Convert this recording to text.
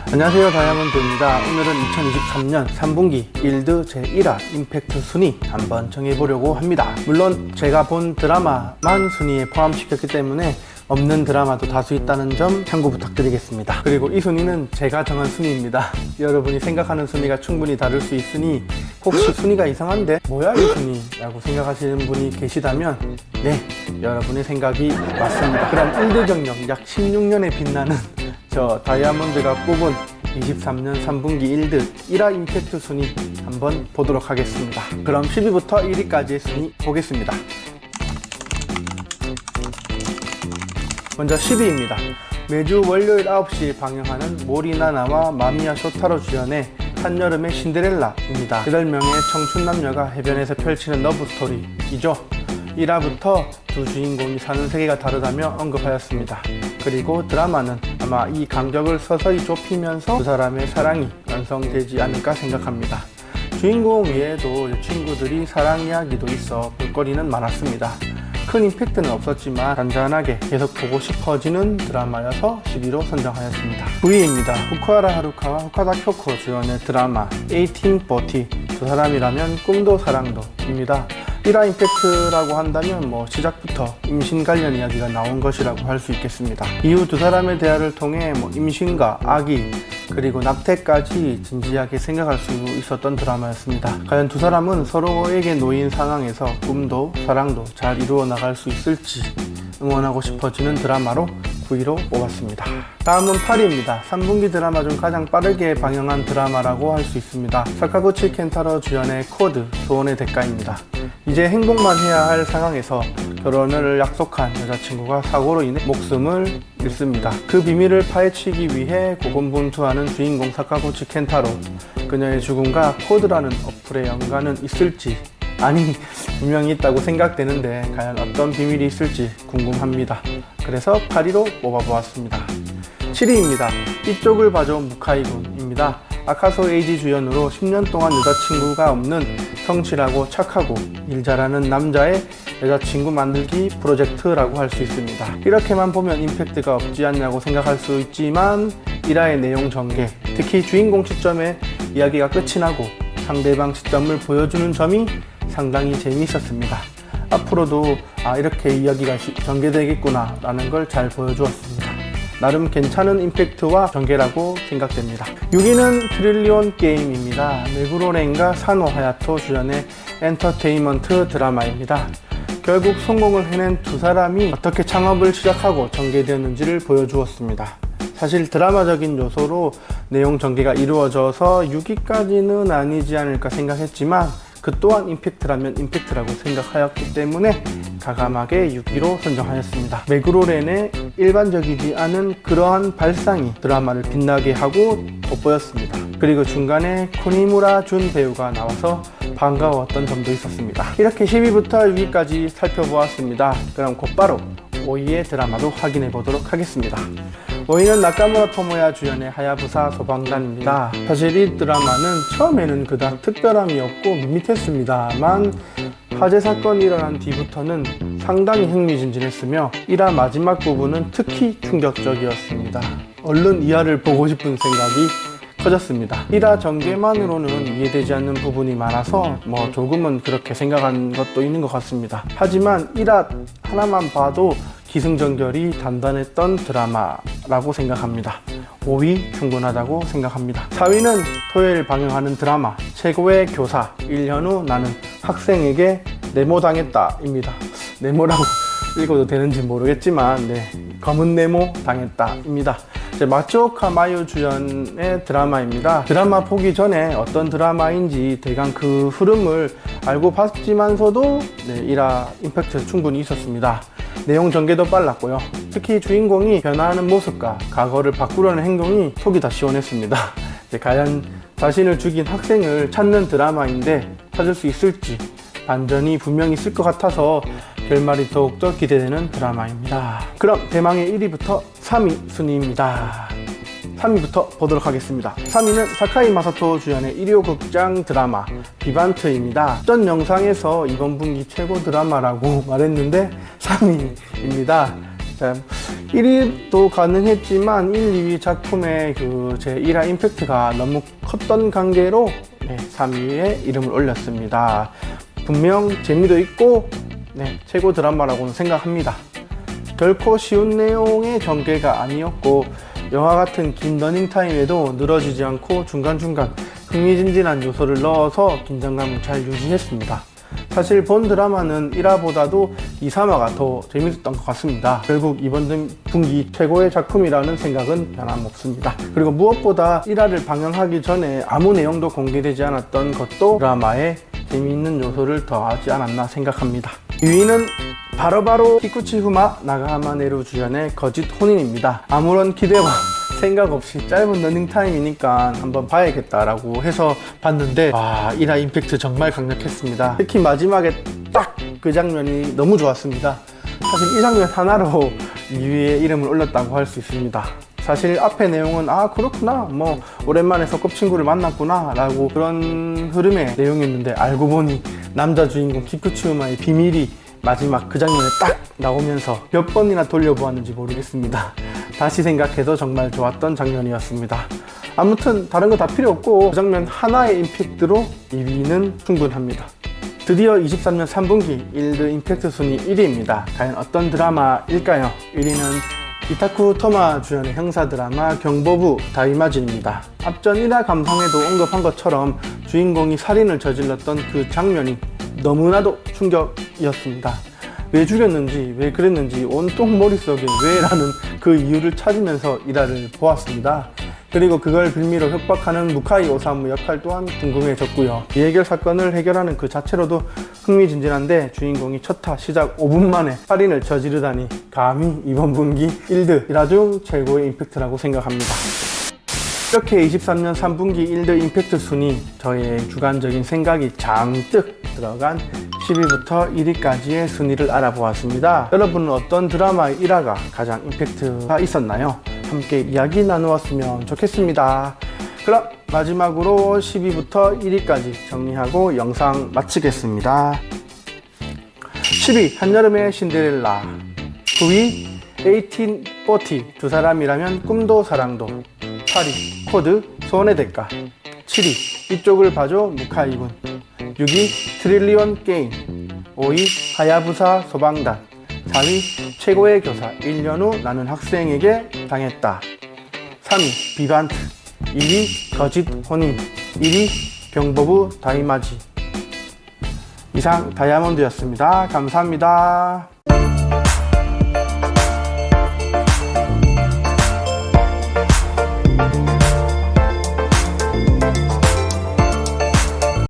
안녕하세요, 다이아몬드입니다. 오늘은 2023년 3분기 일드 제1화 임팩트 순위 한번 정해보려고 합니다. 물론 제가 본 드라마만 순위에 포함시켰기 때문에 없는 드라마도 다수 있다는 점 참고 부탁드리겠습니다. 그리고 이 순위는 제가 정한 순위입니다. 여러분이 생각하는 순위가 충분히 다를 수 있으니 혹시 순위가 이상한데 뭐야 이 순위? 라고 생각하시는 분이 계시다면 네, 여러분의 생각이 맞습니다. 그럼 일드 경력 약 16년에 빛나는 저 다이아몬드가 뽑은 23년 3분기 일드 1화 임팩트 순위 한번 보도록 하겠습니다. 그럼 10위부터 1위까지의 순위 보겠습니다. 먼저 10위입니다. 매주 월요일 9시에 방영하는 모리나나와 마미야 쇼타로 주연의 한여름의 신데렐라입니다. 8명의 청춘 남녀가 해변에서 펼치는 러브 스토리이죠. 1화부터 두 주인공이 사는 세계가 다르다며 언급하였습니다. 그리고 드라마는 아마 이 간격을 서서히 좁히면서 두 사람의 사랑이 완성되지 않을까 생각합니다. 주인공 외에도 친구들이 사랑 이야기도 있어 볼거리는 많았습니다. 큰 임팩트는 없었지만 잔잔하게 계속 보고 싶어지는 드라마여서 10위로 선정하였습니다. 9위입니다. 후쿠하라 하루카와 후카다 쿄코 주연의 드라마 1840 두 사람이라면 꿈도 사랑도입니다. 1화 임팩트라고 한다면 시작부터 임신 관련 이야기가 나온 것이라고 할 수 있겠습니다. 이후 두 사람의 대화를 통해 임신과 아기 그리고 낙태까지 진지하게 생각할 수 있었던 드라마였습니다. 과연 두 사람은 서로에게 놓인 상황에서 꿈도 사랑도 잘 이루어 나갈 수 있을지 응원하고 싶어지는 드라마로 9위로 뽑았습니다. 다음은 8위입니다. 3분기 드라마 중 가장 빠르게 방영한 드라마라고 할 수 있습니다. 사카구치 켄타로 주연의 코드 소원의 대가입니다. 이제 행복만 해야 할 상황에서 결혼을 약속한 여자친구가 사고로 인해 목숨을 잃습니다. 그 비밀을 파헤치기 위해 고군분투하는 주인공 사카구치 켄타로, 그녀의 죽음과 코드라는 어플의 연관은 있을지, 아니 분명히 있다고 생각되는데 과연 어떤 비밀이 있을지 궁금합니다. 그래서 8위로 뽑아보았습니다. 7위입니다. 이쪽을 봐줘 무카이군입니다. 아카소 에이지 주연으로 10년 동안 여자친구가 없는 성실하고 착하고 일 잘하는 남자의 여자친구 만들기 프로젝트라고 할 수 있습니다. 이렇게만 보면 임팩트가 없지 않냐고 생각할 수 있지만 1화의 내용 전개, 특히 주인공 시점에 이야기가 끝이 나고 상대방 시점을 보여주는 점이 상당히 재미있었습니다. 앞으로도 이렇게 이야기가 전개되겠구나 라는 걸 잘 보여주었습니다. 나름 괜찮은 임팩트와 전개라고 생각됩니다. 6위는 트릴리온 게임입니다. 메구로렌과 사노 하야토 주연의 엔터테인먼트 드라마입니다. 결국 성공을 해낸 두 사람이 어떻게 창업을 시작하고 전개되었는지를 보여주었습니다. 사실 드라마적인 요소로 내용 전개가 이루어져서 6위까지는 아니지 않을까 생각했지만 그 또한 임팩트라면 임팩트라고 생각하였기 때문에 과감하게 6위로 선정하였습니다. 메구로렌의 일반적이지 않은 그러한 발상이 드라마를 빛나게 하고 돋보였습니다. 그리고 중간에 쿠니무라 준 배우가 나와서 반가웠던 점도 있었습니다. 이렇게 10위부터 6위까지 살펴보았습니다. 그럼 곧바로 5위의 드라마도 확인해 보도록 하겠습니다. 5위는 나카무라 토모야 주연의 하야부사 소방단입니다. 사실 이 드라마는 처음에는 그다음 특별함이 없고 밋밋했습니다만 화재 사건이 일어난 뒤부터는 상당히 흥미진진했으며 1화 마지막 부분은 특히 충격적이었습니다. 얼른 2화를 보고 싶은 생각이 커졌습니다. 1화 전개만으로는 이해되지 않는 부분이 많아서 조금은 그렇게 생각한 것도 있는 것 같습니다. 하지만 1화 하나만 봐도 기승전결이 단단했던 드라마라고 생각합니다. 5위 충분하다고 생각합니다. 4위는 토요일 방영하는 드라마 최고의 교사 1년 후 나는 학생에게 네모당했다 입니다. 네모라고 읽어도 되는지 모르겠지만 검은 네모 당했다 입니다. 마츠오카 마유 주연의 드라마입니다. 드라마 보기 전에 어떤 드라마인지 대강 그 흐름을 알고 봤지만서도 1화 임팩트 충분히 있었습니다. 내용 전개도 빨랐고요. 특히 주인공이 변화하는 모습과 과거를 바꾸려는 행동이 속이 다 시원했습니다. 과연 자신을 죽인 학생을 찾는 드라마인데 찾을 수 있을지 반전이 분명히 있을 것 같아서 결말이 더욱더 기대되는 드라마입니다. 그럼 대망의 1위부터 3위 순위입니다. 3위부터 보도록 하겠습니다. 3위는 사카이 마사토 주연의 일요 극장 드라마 비반트입니다. 전 영상에서 이번 분기 최고 드라마라고 말했는데 3위입니다. 1위도 가능했지만 1, 2위 작품의 제 1화 임팩트가 너무 컸던 관계로 3위에 이름을 올렸습니다. 분명 재미도 있고 최고 드라마라고는 생각합니다. 결코 쉬운 내용의 전개가 아니었고 영화 같은 긴 러닝타임에도 늘어지지 않고 중간중간 흥미진진한 요소를 넣어서 긴장감을 잘 유지했습니다. 사실 본 드라마는 1화보다도 2, 3화가 더 재밌었던 것 같습니다. 결국 이번 분기 최고의 작품이라는 생각은 변함없습니다. 그리고 무엇보다 1화를 방영하기 전에 아무 내용도 공개되지 않았던 것도 드라마에 재미있는 요소를 더하지 않았나 생각합니다. 2위는 바로바로 키쿠치 후마 나가하마네루 주연의 거짓 혼인입니다. 아무런 기대와 생각 없이 짧은 러닝타임이니까 한번 봐야겠다라고 해서 봤는데 1화 임팩트 정말 강력했습니다. 특히 마지막에 딱 그 장면이 너무 좋았습니다. 사실 이 장면 하나로 2위에 이름을 올렸다고 할 수 있습니다. 사실 앞의 내용은 그렇구나, 오랜만에 소꿉친구를 만났구나 라고 그런 흐름의 내용이었는데 알고 보니 남자 주인공 키쿠치 후마의 비밀이 마지막 그 장면에 딱 나오면서 몇 번이나 돌려보았는지 모르겠습니다. 다시 생각해도 정말 좋았던 장면이었습니다. 아무튼 다른 거 다 필요 없고 그 장면 하나의 임팩트로 2위는 충분합니다. 드디어 23년 3분기 일드 임팩트 순위 1위입니다. 과연 어떤 드라마일까요? 1위는 이타쿠 토마 주연의 형사 드라마 경보부 다이마진입니다. 앞전 1화 감상에도 언급한 것처럼 주인공이 살인을 저질렀던 그 장면이 너무나도 충격이었습니다. 왜 죽였는지, 왜 그랬는지 온통 머릿속에 왜 라는 그 이유를 찾으면서 1화를 보았습니다. 그리고 그걸 빌미로 협박하는 무카이 오사무 역할 또한 궁금해졌고요. 미해결 사건을 해결하는 그 자체로도 흥미진진한데 주인공이 첫화 시작 5분 만에 살인을 저지르다니 감히 이번 분기 1드 1화 중 최고의 임팩트라고 생각합니다. 이렇게 23년 3분기 1드 임팩트 순위, 저의 주관적인 생각이 잔뜩 들어간 10위부터 1위까지의 순위를 알아보았습니다. 여러분은 어떤 드라마의 1화가 가장 임팩트가 있었나요? 함께 이야기 나누었으면 좋겠습니다. 그럼 마지막으로 10위부터 1위까지 정리하고 영상 마치겠습니다. 10위 한여름의 신데렐라, 9위 1840 두 사람이라면 꿈도 사랑도, 8위 코드 소원의 대가, 7위 이쪽을 봐줘 무카이군, 6위 트릴리온 게임, 5위 하야부사 소방단, 4위 최고의 교사 1년 후 나는 학생에게 당했다, 3위 비반트, 2위 거짓 혼인, 1위 경보부 다이마지. 이상 다이아몬드였습니다. 감사합니다.